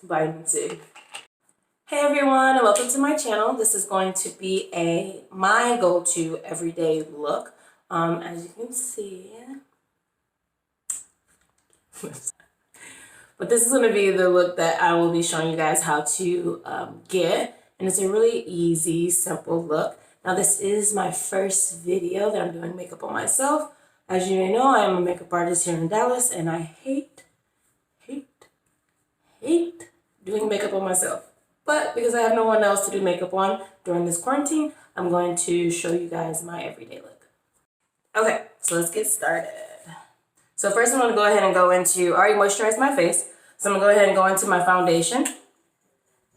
Vitamin C. Hey everyone, and welcome to my channel. This is going to be my go-to everyday look. As you can see, but this is going to be the look that I will be showing you guys how to get, and it's a really easy, simple look. Now this is my first video that I'm doing makeup on myself. As you may know, I am a makeup artist here in Dallas, and I hate doing makeup on myself. But because I have no one else to do makeup on during this quarantine, I'm going to show you guys my everyday look. Okay, so let's get started. So first I'm going to go ahead and go into, I already moisturized my face, so I'm going to go ahead and go into my foundation.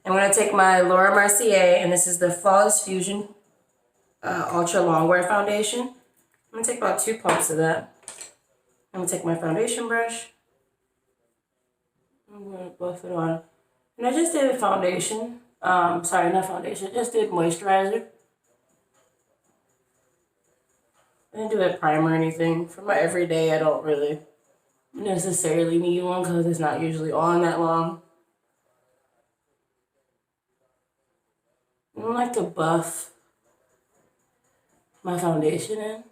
I'm going to take my Laura Mercier, and this is the Flawless Fusion Ultra Longwear Foundation. I'm going to take about 2 pumps of that. I'm going to take my foundation brush. I'm going to buff it on. And I just did a foundation. Sorry, not foundation. I just did moisturizer. I didn't do a primer or anything. For my everyday, I don't really necessarily need one because it's not usually on that long. I don't like to buff my foundation in.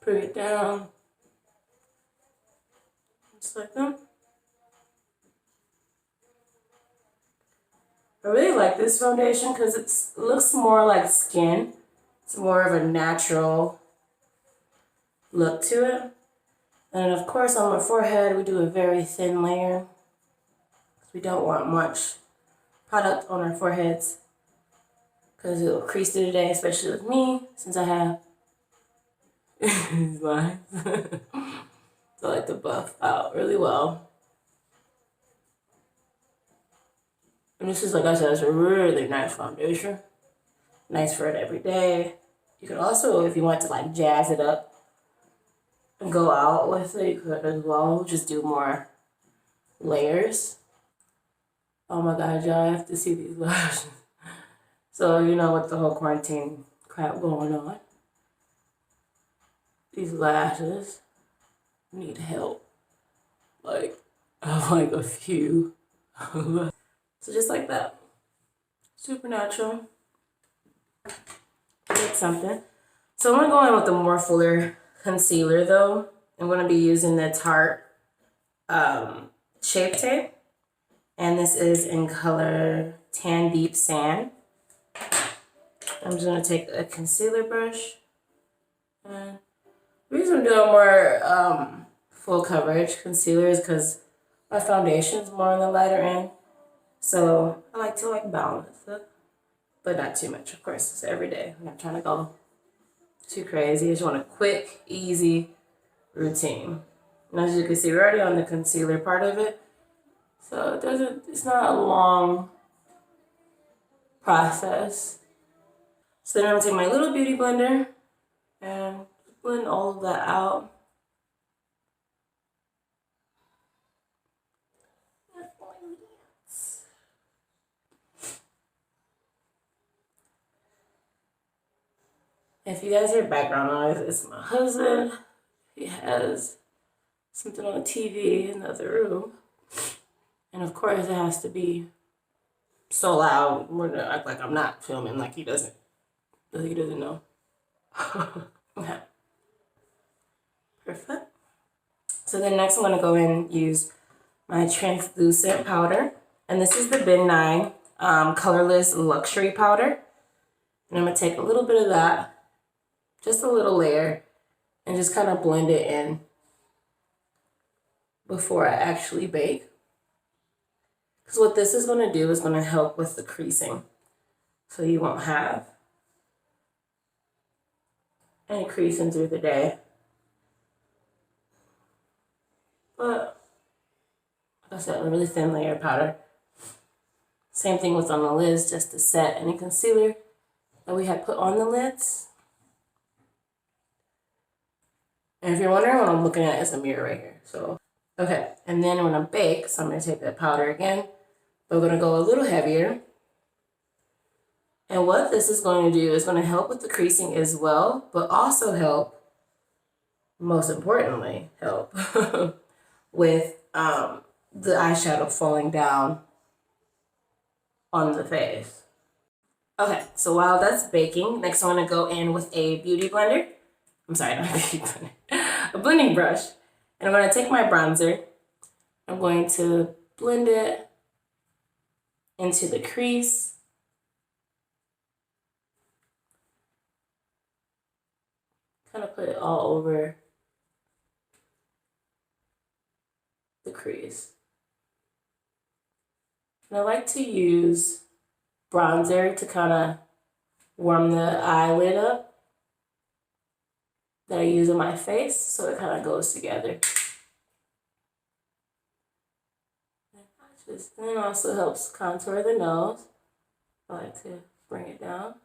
Bring it down. Just like that. I really like this foundation because it looks more like skin. It's more of a natural look to it. And of course on my forehead we do a very thin layer. We don't want much product on our foreheads because it will crease through the day, especially with me since I have these lines. So I like to buff out really well. And this is, like I said, it's a really nice foundation. Nice for it every day. You could also, if you want to like jazz it up and go out with it, you could as well. Just do more layers. Oh my God, y'all, I have to see these lashes. So, you know, with the whole quarantine crap going on, these lashes need help. Like, I have like a few. So just like that. Super natural. It's something. So I'm going to go in with the Morphe concealer though. I'm going to be using the Tarte Shape Tape. And this is in color Tan Deep Sand. I'm just going to take a concealer brush. And the reason I'm doing more full coverage concealer is because my foundation is more on the lighter end. So I like to balance it, but not too much, of course. It's every day. I'm not trying to go too crazy. I just want a quick, easy routine. And as you can see, we're already on the concealer part of it. So it's not a long process. So then I'm gonna take my little beauty blender and blend all of that out. If you guys hear background noise, it's my husband. He has something on the TV in the other room. And of course it has to be so loud. We're gonna act like I'm not filming, like he doesn't know. Okay. Perfect. So then next I'm gonna go in and use my translucent powder. And this is the Ben 9 colorless luxury powder. And I'm gonna take a little bit of that, just a little layer, and just kind of blend it in before I actually bake. Because what this is going to do is going to help with the creasing. So you won't have any creasing through the day. But, like I said, a really thin layer of powder. Same thing with on the lids, just to set any concealer that we had put on the lids. And if you're wondering what I'm looking at, it's a mirror right here. So, okay. And then when I bake, so I'm going to take that powder again. We're going to go a little heavier. And what this is going to do is going to help with the creasing as well, but also help, most importantly, help with the eyeshadow falling down on the face. Okay, so while that's baking, next I'm gonna go in with a beauty blender. I'm sorry, not a beauty blender. A blending brush. And I'm gonna take my bronzer. I'm going to blend it into the crease. Kind of put it all over the crease. And I like to use bronzer to kind of warm the eyelid up that I use on my face, so it kind of goes together. And it also helps contour the nose. I like to bring it down.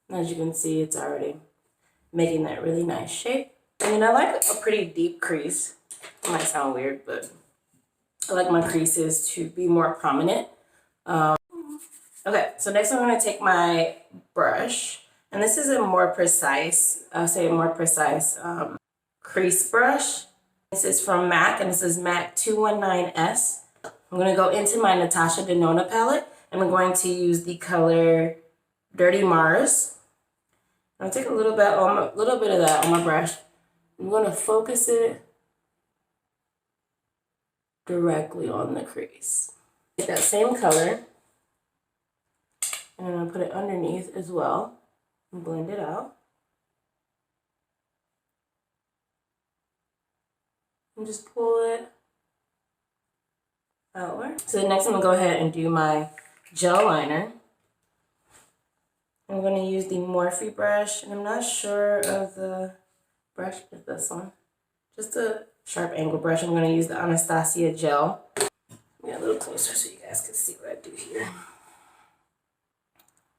And as you can see, it's already making that really nice shape. I mean, I like a pretty deep crease. It might sound weird, but I like my creases to be more prominent. Okay, so next I'm going to take my brush, and this is a more precise, I'll say a more precise crease brush. This is from MAC, and this is MAC 219S. I'm going to go into my Natasha Denona palette, and I'm going to use the color Dirty Mars. I'll take a little bit of that on my brush. I'm going to focus it directly on the crease. Take that same color, and I'm going to put it underneath as well and blend it out. And just pull it outward. So next I'm going to go ahead and do my gel liner. I'm going to use the Morphe brush, and I'm not sure of the brush, but this one. Just a sharp angle brush. I'm going to use the Anastasia gel. Get a little closer so you guys can see what I do here.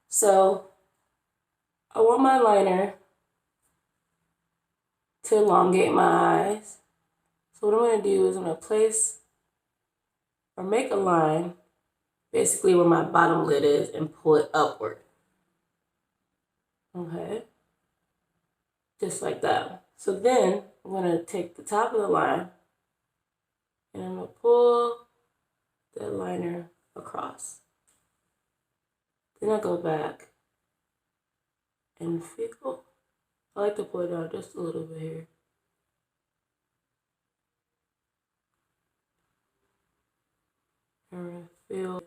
So I want my liner to elongate my eyes. So what I'm going to do is I'm going to place or make a line basically where my bottom lid is and pull it upward. Okay, just like that. So then I'm going to take the top of the line and I'm going to pull the liner across. Then I go back and feel. I like to pull it down just a little bit here. And feel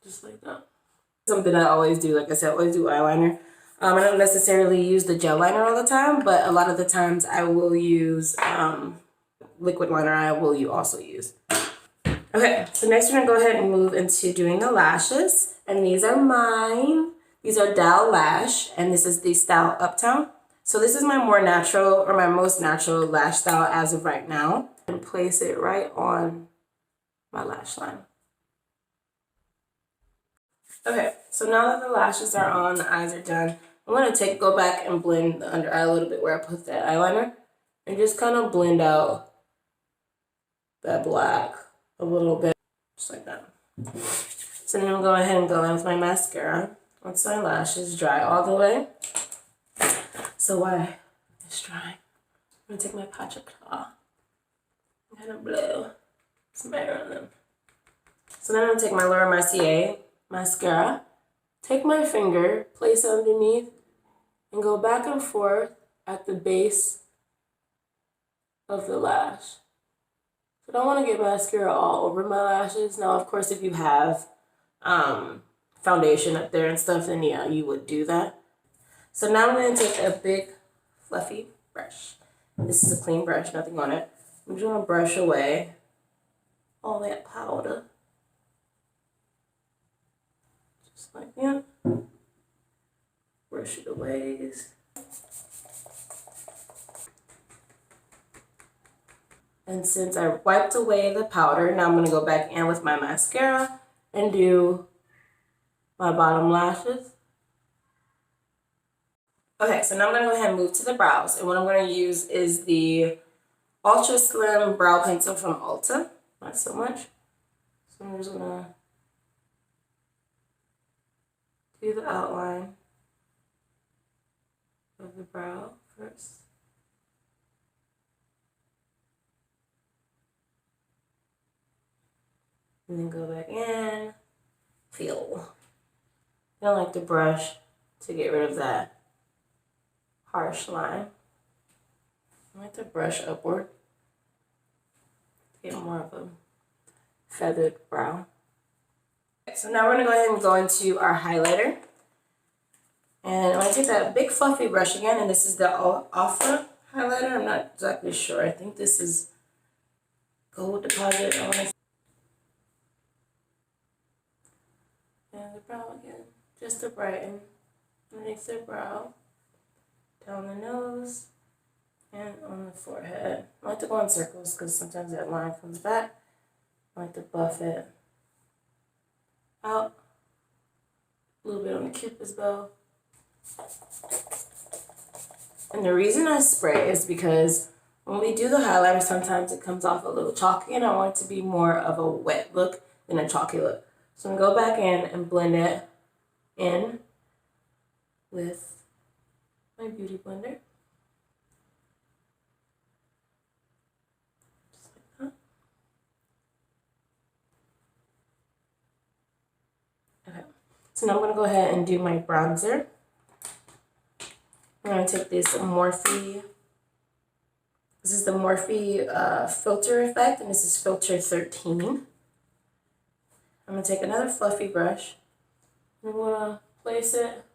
just like that. Something I always do, like I said, I always do eyeliner. I don't necessarily use the gel liner all the time, but a lot of the times I will use liquid liner. I will also use. Okay, so next we're gonna go ahead and move into doing the lashes, and these are mine. These are Dallash, and this is the style Uptown. So this is my more natural, or my most natural lash style as of right now, and place it right on my lash line. Okay, so now that the lashes are on, the eyes are done, I'm going to go back and blend the under eye a little bit where I put that eyeliner and just kind of blend out that black a little bit, just like that. So then I'm going to go ahead and go in with my mascara once my lashes dry all the way. So while it's dry, I'm going to take my Tatcha claw and kind of blow some air on them. So then I'm going to take my Laura Mercier mascara, take my finger, place it underneath, and go back and forth at the base of the lash. So I don't want to get mascara all over my lashes. Now, of course, if you have foundation up there and stuff, then yeah, you would do that. So now I'm going to take a big fluffy brush. This is a clean brush, nothing on it. I'm just going to brush away all that powder. Just like that. Brush it away. And since I wiped away the powder, now I'm going to go back in with my mascara and do my bottom lashes. Okay, so now I'm going to go ahead and move to the brows. And what I'm going to use is the Ultra Slim Brow Pencil from Ulta. Not so much. So I'm just going to do the outline of the brow first. And then go back in, feel. I don't like to brush to get rid of that harsh line. I like to brush upward to get more of a feathered brow. Okay, so now we're gonna go ahead and go into our highlighter. And I'm gonna take that big fluffy brush again, and this is the Ultra highlighter. I'm not exactly sure. I think this is Gold Deposit. And the brow again, just to brighten underneath the brow, down the nose, and on the forehead. I like to go in circles because sometimes that line comes back. I like to buff it out. A little bit on the cupid's bow. And the reason I spray is because when we do the highlighter, sometimes it comes off a little chalky, and I want it to be more of a wet look than a chalky look. So I'm going to go back in and blend it in with my beauty blender. Just like that. Okay. So now I'm going to go ahead and do my bronzer. I'm going to take this Morphe. This is the Morphe filter effect, and this is filter 13. I'm going to take another fluffy brush. I'm going to place it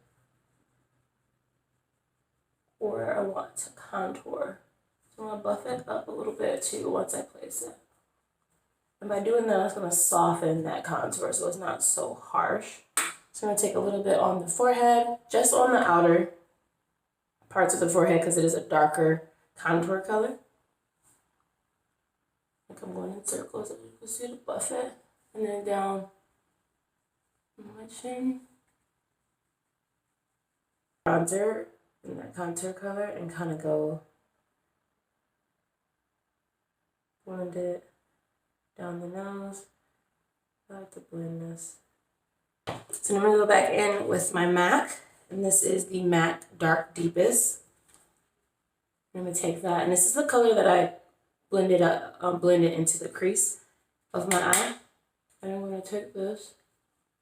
where I want to contour. So I'm going to buff it up a little bit too once I place it. And by doing that, it's going to soften that contour so it's not so harsh. So I'm going to take a little bit on the forehead, just on the outer parts of the forehead because it is a darker contour color. I think I'm going in circles, as you can see, to buff it. And then down my chin. Bronzer in that contour color and kind of go blend it down the nose. I like to blend this. So now I'm going to go back in with my MAC, and this is the MAC Dark Deepest. I'm going to take that, and this is the color that I blended into the crease of my eye. And I'm going to take this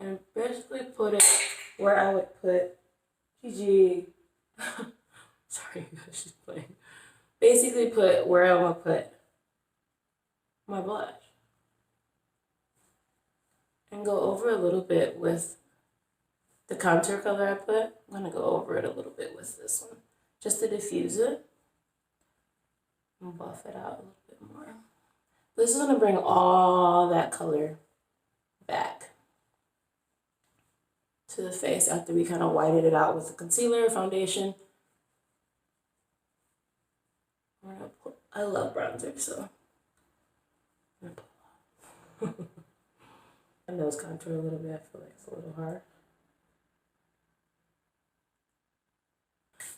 and basically put it where I would put Gigi. Sorry, she's playing. Basically put where I want to put my blush. And go over a little bit with the contour color I put. I'm going to go over it a little bit with this one, just to diffuse it and buff it out a little bit more. This is going to bring all that color back to the face after we kind of whited it out with the concealer, foundation. I love bronzer, so I'm gonna put my nose contour a little bit. I feel like it's a little hard.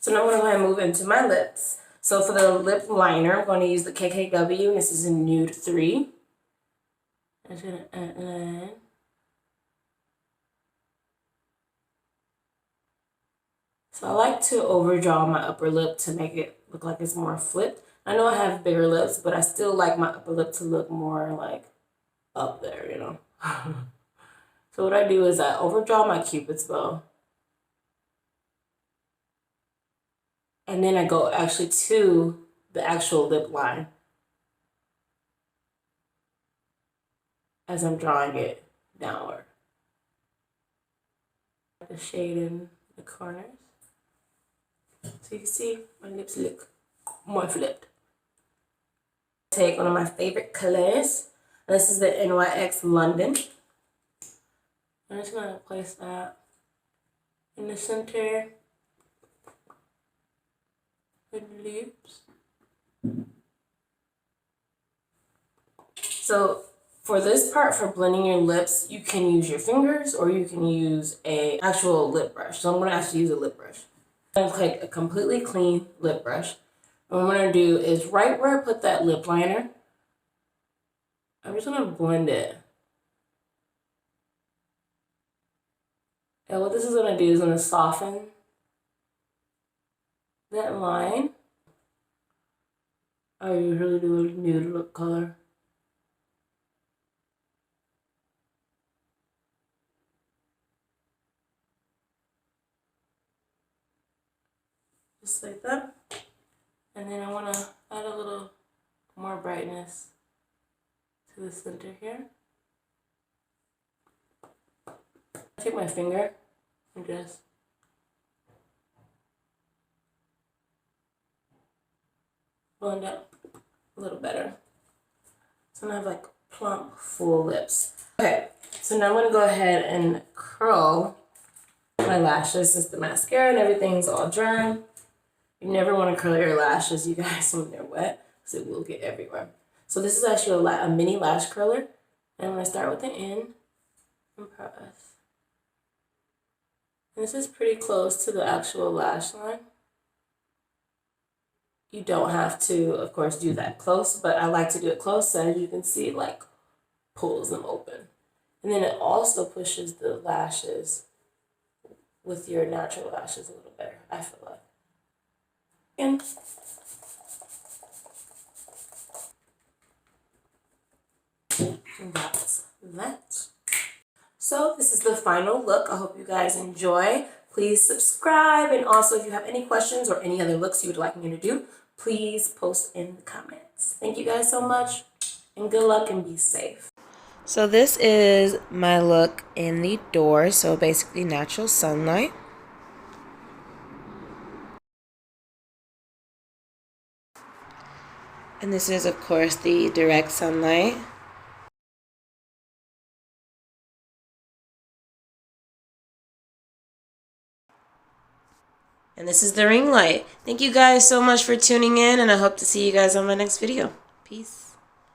So now I'm going to go ahead and move into my lips. So for the lip liner, I'm going to use the KKW. This is in Nude 3. I'm just going to add in. So I like to overdraw my upper lip to make it look like it's more flipped. I know I have bigger lips, but I still like my upper lip to look more like up there, you know. So what I do is I overdraw my cupid's bow. And then I go actually to the actual lip line as I'm drawing it downward. The shade in the corners. So you can see my lips look more flipped. Take one of my favorite colors. This is the Nyx London. I'm just going to place that in the center of the lips. So for this part, for blending your lips, you can use your fingers or you can use a actual lip brush. So I'm going to actually use a lip brush. I'm going to take a completely clean lip brush. And what I'm going to do is right where I put that lip liner, I'm just going to blend it. And what this is going to do is going to soften that line. I usually do a nude lip color. just like that. And then I want to add a little more brightness to the center here. I take my finger and just blend out a little better. So now I have like plump, full lips. Okay, so now I'm going to go ahead and curl my lashes since the mascara and everything's all dry. You never want to curl your lashes, you guys, when they're wet, because it will get everywhere. So this is actually a mini lash curler. And I'm going to start with the end and press. And this is pretty close to the actual lash line. You don't have to, of course, do that close, but I like to do it close so as you can see, like, pulls them open. And then it also pushes the lashes with your natural lashes a little better, I feel like. And that's that. So this is the final look. I hope you guys enjoy. Please subscribe, and also if you have any questions or any other looks you would like me to do, please post in the comments. Thank you guys so much, and good luck and be safe. So this is my look in the door, so basically natural sunlight. And this is, of course, the direct sunlight. And this is the ring light. Thank you guys so much for tuning in, and I hope to see you guys on my next video. Peace.